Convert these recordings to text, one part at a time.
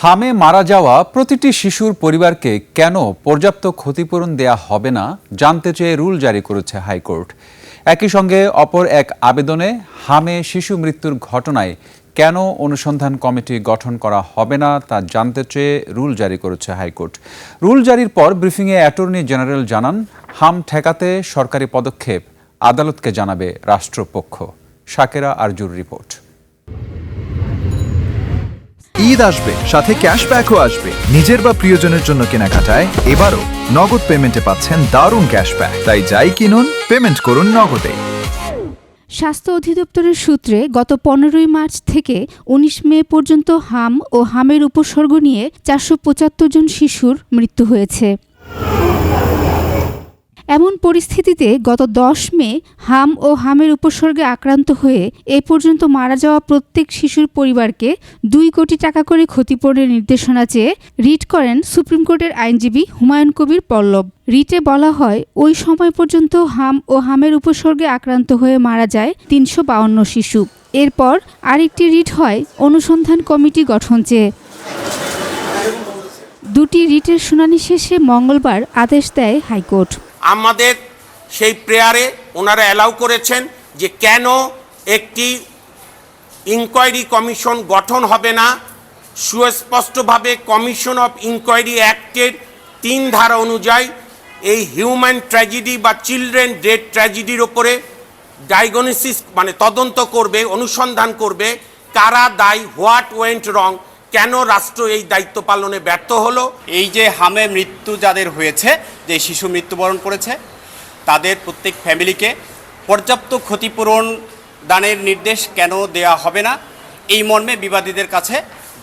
হামে মারা যাওয়া প্রতিটি শিশুর পরিবারকে কেন পর্যাপ্ত ক্ষতিপূরণ দেয়া হবে না জানতে চেয়ে রুল জারি করেছে হাইকোর্ট। একই সঙ্গে অপর এক আবেদনে হামে শিশু মৃত্যুর ঘটনায় কেন অনুসন্ধান কমিটি গঠন করা হবে না তা জানতে চেয়ে রুল জারি করেছে হাইকোর্ট। রুল জারির পর ব্রিফিংয়ে অ্যাটর্নি জেনারেল জানান, হাম ঠেকাতে সরকারি পদক্ষেপ আদালতকে জানাবে রাষ্ট্রপক্ষ। শাকেরা আরজুর রিপোর্ট। ঈদ আসবে, সাথে ক্যাশব্যাকও আসবে। নিজের বা প্রিয়জনের জন্য কেনাকাটায় এবারও নগদ পেমেন্টে পাচ্ছেন দারুণ ক্যাশব্যাক। তাই যাই কিনুন, পেমেন্ট করুন নগদে। স্বাস্থ্য অধিদপ্তরের সূত্রে গত 15 মার্চ থেকে 19 মে পর্যন্ত হাম ও হামের উপসর্গ নিয়ে 475 জন শিশুর মৃত্যু হয়েছে। এমন পরিস্থিতিতে গত 10 মে হাম ও হামের উপসর্গে আক্রান্ত হয়ে এ পর্যন্ত মারা যাওয়া প্রত্যেক শিশুর পরিবারকে 2 কোটি টাকা করে ক্ষতিপূরণের নির্দেশনা চেয়ে রিট করেন সুপ্রিম কোর্টের আইনজীবী হুমায়ুন কবির পল্লব। রিটে বলা হয়, ওই সময় পর্যন্ত হাম ও হামের উপসর্গে আক্রান্ত হয়ে মারা যায় 352 শিশু। এরপর আরেকটি রিট হয় অনুসন্ধান কমিটি গঠন চেয়ে। দুটি রিটের শুনানি শেষে মঙ্গলবার আদেশ দেয় হাইকোর্ট। আমাদের সেই প্রেয়ারে ওনারা অ্যালাউ করেছেন যে কেন একটি ইনকোয়ারি কমিশন গঠন হবে না। সুস্পষ্টভাবে কমিশন অফ ইনকোয়ারি অ্যাক্টের 3 ধারা অনুযায়ী এই হিউম্যান ট্র্যাজেডি বা চিলড্রেন ডেথ ট্র্যাজেডির ওপরে ডায়াগনোসিস মানে তদন্ত করবে, অনুসন্ধান করবে কারা দায়ী, হোয়াট ওয়েন্ট রং, কেন রাষ্ট্র এই দায়িত্ব পালনে ব্যর্থ হলো। এই যে হামে মৃত্যু যাদের হয়েছে, যে শিশু মৃত্যুবরণ করেছে, তাদের প্রত্যেক ফ্যামিলিকে পর্যাপ্ত ক্ষতিপূরণ দানের নির্দেশ কেন দেয়া হবে না, এই মর্মে বিবাদীদের কাছে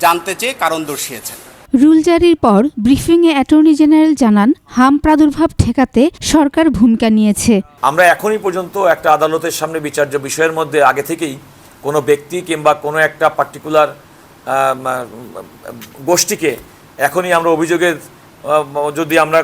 জানতে চেয়ে কারণ দর্শিয়েছেন। রুল জারির পর ব্রিফিংয়ে অ্যাটর্নি জেনারেল জানান, হাম প্রাদুর্ভাব ঠেকাতে সরকার ভূমিকা নিয়েছে। আমরা এখনই পর্যন্ত একটা আদালতের সামনে বিচার্য বিষয়ের মধ্যে আগে থেকেই কোনো ব্যক্তি কিংবা কোনো একটা পার্টিকুলার গোষ্ঠীকে এখনই আমরা যদি আমরা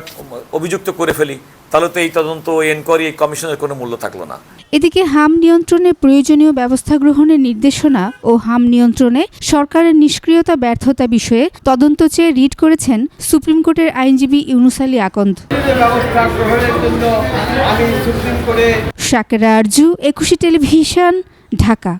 অভিযুক্ত করে ফেলি, তাহলে তো এই তদন্ত, এনকোয়ারি, এই কমিশনের কোনো মূল্য থাকলো না। এদিকে হাম নিয়ন্ত্রণে প্রয়োজনীয় ব্যবস্থা গ্রহণের নির্দেশনা ও হাম নিয়ন্ত্রণে সরকারের নিষ্ক্রিয়তা ব্যর্থতা বিষয়ে তদন্ত চেয়ে রিট করেছেন সুপ্রিম কোর্টের আইনজীবী ইউনুস আলী আকন্দ। শাকেরা আরজু, একুশে টেলিভিশন, ঢাকা।